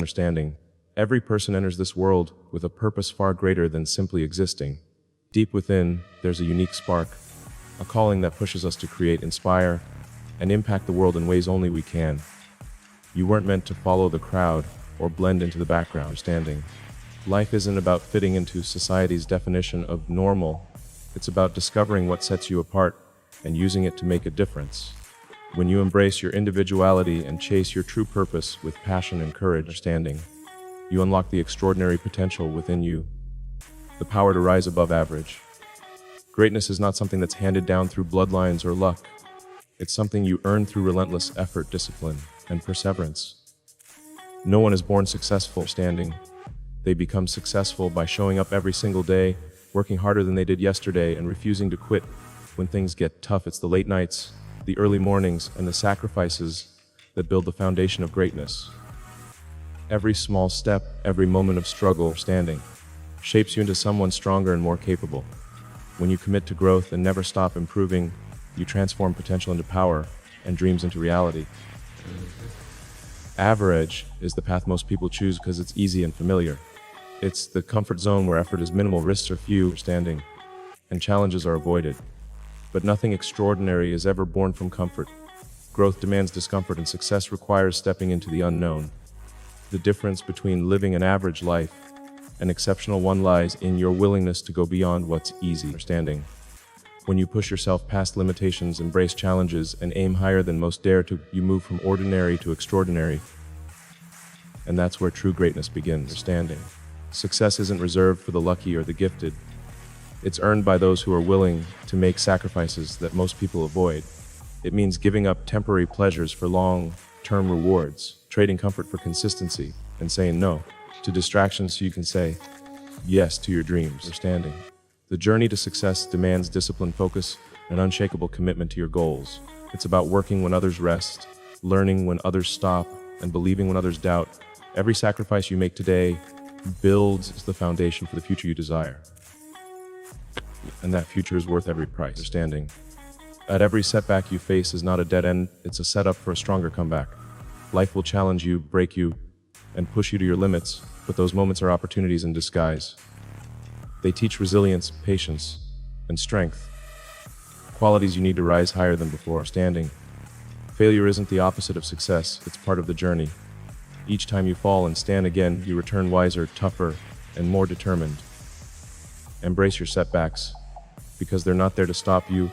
understanding. Every person enters this world with a purpose far greater than simply existing. Deep within, there's a unique spark, a calling that pushes us to create, inspire, and impact the world in ways only we can. You weren't meant to follow the crowd or blend into the background. Understanding. Life isn't about fitting into society's definition of normal. It's about discovering what sets you apart and using it to make a difference. When you embrace your individuality and chase your true purpose with passion and courage, understanding, you unlock the extraordinary potential within you, the power to rise above average. Greatness is not something that's handed down through bloodlines or luck. It's something you earn through relentless effort, discipline, and perseverance. No one is born successful standing. They become successful by showing up every single day, working harder than they did yesterday, and refusing to quit when things get tough. It's the late nights, the early mornings, and the sacrifices that build the foundation of greatness. Every small step, every moment of struggle, standing, shapes you into someone stronger and more capable. When you commit to growth and never stop improving, you transform potential into power and dreams into reality. Average is the path most people choose because it's easy and familiar. It's the comfort zone where effort is minimal, risks are few, standing, and challenges are avoided. But nothing extraordinary is ever born from comfort. Growth demands discomfort, and success requires stepping into the unknown. The difference between living an average life and exceptional one lies in your willingness to go beyond what's easy. Understanding. When you push yourself past limitations, embrace challenges, and aim higher than most dare to, you move from ordinary to extraordinary. And that's where true greatness begins. Understanding. Success isn't reserved for the lucky or the gifted. It's earned by those who are willing to make sacrifices that most people avoid. It means giving up temporary pleasures for long-term rewards, trading comfort for consistency, and saying no to distractions so you can say yes to your dreams. Understanding. The journey to success demands discipline, focus, and unshakable commitment to your goals. It's about working when others rest, learning when others stop, and believing when others doubt. Every sacrifice you make today builds the foundation for the future you desire. And that future is worth every price. Understanding. At every setback you face is not a dead end, it's a setup for a stronger comeback. Life will challenge you, break you, and push you to your limits, but those moments are opportunities in disguise. They teach resilience, patience, and strength, qualities you need to rise higher than before. Standing. Failure isn't the opposite of success, it's part of the journey. Each time you fall and stand again, you return wiser, tougher, and more determined. Embrace your setbacks, because they're not there to stop you,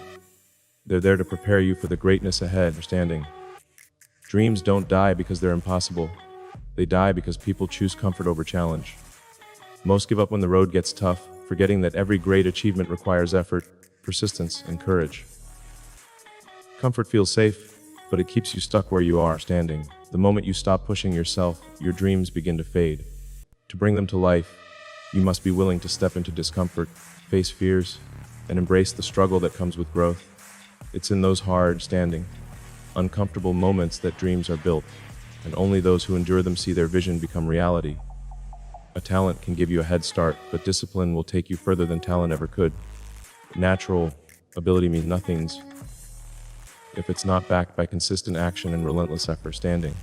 they're there to prepare you for the greatness ahead. Understanding. Dreams don't die because they're impossible. They die because people choose comfort over challenge. Most give up when the road gets tough, forgetting that every great achievement requires effort, persistence, and courage. Comfort feels safe, but it keeps you stuck where you are. Standing. The moment you stop pushing yourself, your dreams begin to fade. To bring them to life, you must be willing to step into discomfort, face fears, and embrace the struggle that comes with growth. It's in those hard, standing, uncomfortable moments that dreams are built, and only those who endure them see their vision become reality. A talent can give you a head start, but discipline will take you further than talent ever could. Natural ability means nothing if it's not backed by consistent action and relentless effort. Standing.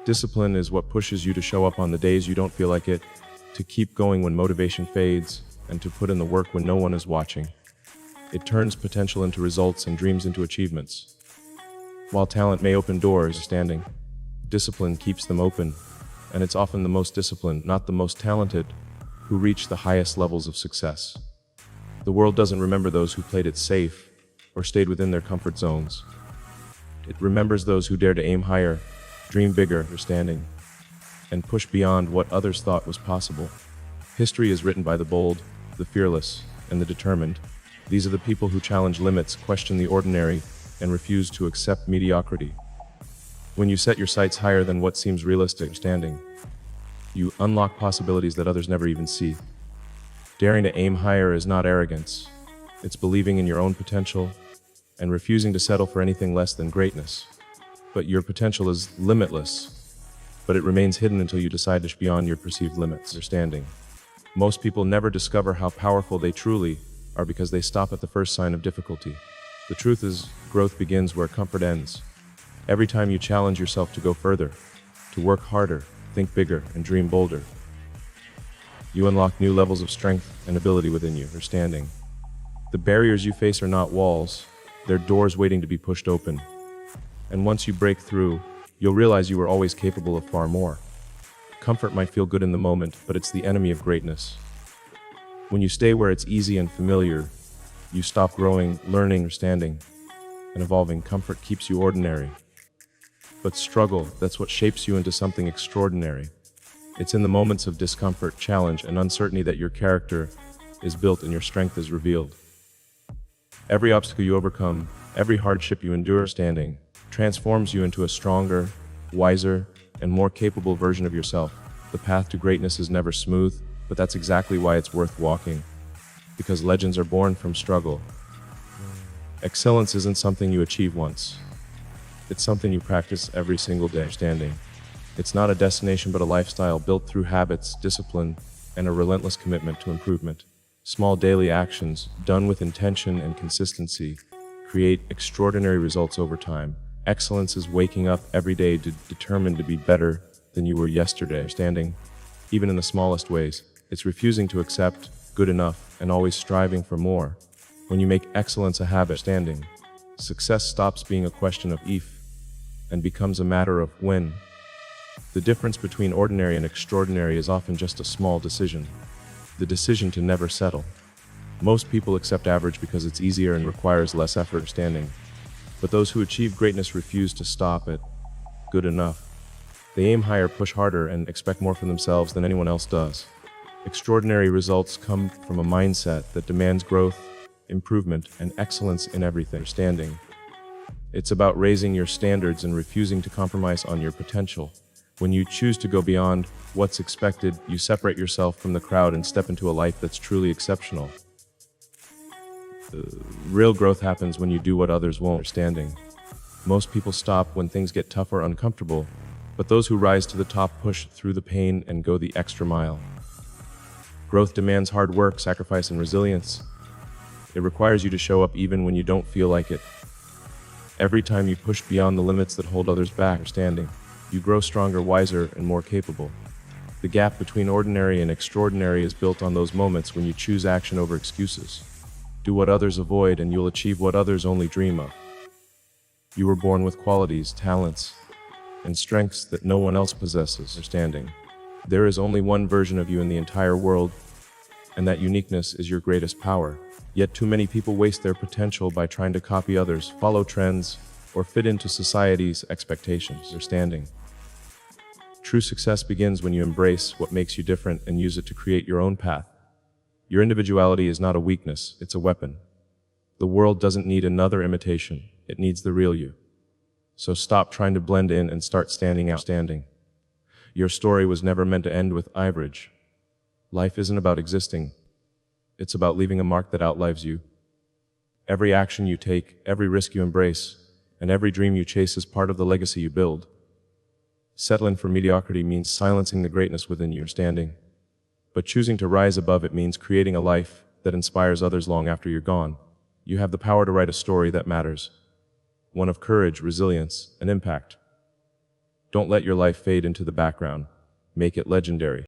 Discipline is what pushes you to show up on the days you don't feel like it, to keep going when motivation fades, and to put in the work when no one is watching. It turns potential into results and dreams into achievements. While talent may open doors, standing, discipline keeps them open, and it's often the most disciplined, not the most talented, who reach the highest levels of success. The world doesn't remember those who played it safe or stayed within their comfort zones. It remembers those who dare to aim higher, dream bigger, understanding, and push beyond what others thought was possible. History is written by the bold, the fearless, and the determined. These are the people who challenge limits, question the ordinary, and refuse to accept mediocrity. When you set your sights higher than what seems realistic, standing, you unlock possibilities that others never even see. Daring to aim higher is not arrogance. It's believing in your own potential and refusing to settle for anything less than greatness. But your potential is limitless, but it remains hidden until you decide to push beyond your perceived limits. Understanding. Most people never discover how powerful they truly are because they stop at the first sign of difficulty. The truth is, growth begins where comfort ends. Every time you challenge yourself to go further, to work harder, think bigger, and dream bolder. You unlock new levels of strength and ability within you. Understanding. The barriers you face are not walls, they're doors waiting to be pushed open. And once you break through, you'll realize you were always capable of far more. Comfort might feel good in the moment, but it's the enemy of greatness. When you stay where it's easy and familiar, you stop growing, learning, understanding, and evolving. Comfort keeps you ordinary. But struggle, that's what shapes you into something extraordinary. It's in the moments of discomfort, challenge, and uncertainty that your character is built and your strength is revealed. Every obstacle you overcome, every hardship you endure standing, transforms you into a stronger, wiser, and more capable version of yourself. The path to greatness is never smooth, but that's exactly why it's worth walking. Because legends are born from struggle. Excellence isn't something you achieve once. It's something you practice every single day. Standing. It's not a destination but a lifestyle built through habits, discipline, and a relentless commitment to improvement. Small daily actions, done with intention and consistency, create extraordinary results over time. Excellence is waking up every day determined to be better than you were yesterday. Standing, even in the smallest ways, it's refusing to accept good enough and always striving for more. When you make excellence a habit, standing, success stops being a question of if and becomes a matter of when. The difference between ordinary and extraordinary is often just a small decision. The decision to never settle. Most people accept average because it's easier and requires less effort. Standing. But those who achieve greatness refuse to stop at good enough. They aim higher, push harder, and expect more from themselves than anyone else does. Extraordinary results come from a mindset that demands growth, improvement, and excellence in everything. Standing. It's about raising your standards and refusing to compromise on your potential. When you choose to go beyond what's expected, you separate yourself from the crowd and step into a life that's truly exceptional. Real growth happens when you do what others won't. Standing. Most people stop when things get tough or uncomfortable, but those who rise to the top push through the pain and go the extra mile. Growth demands hard work, sacrifice, and resilience. It requires you to show up even when you don't feel like it. Every time you push beyond the limits that hold others back. Standing. You grow stronger, wiser, and more capable. The gap between ordinary and extraordinary is built on those moments when you choose action over excuses. Do what others avoid and you'll achieve what others only dream of. You were born with qualities, talents, and strengths that no one else possesses. Understanding. There is only one version of you in the entire world, and that uniqueness is your greatest power. Yet too many people waste their potential by trying to copy others, follow trends, or fit into society's expectations. Understanding. True success begins when you embrace what makes you different and use it to create your own path. Your individuality is not a weakness, it's a weapon. The world doesn't need another imitation, it needs the real you. So stop trying to blend in and start standing out. Standing. Your story was never meant to end with average. Life isn't about existing, it's about leaving a mark that outlives you. Every action you take, every risk you embrace, and every dream you chase is part of the legacy you build. Settling for mediocrity means silencing the greatness within you. Standing. But choosing to rise above it means creating a life that inspires others long after you're gone. You have the power to write a story that matters. One of courage, resilience, and impact. Don't let your life fade into the background. Make it legendary.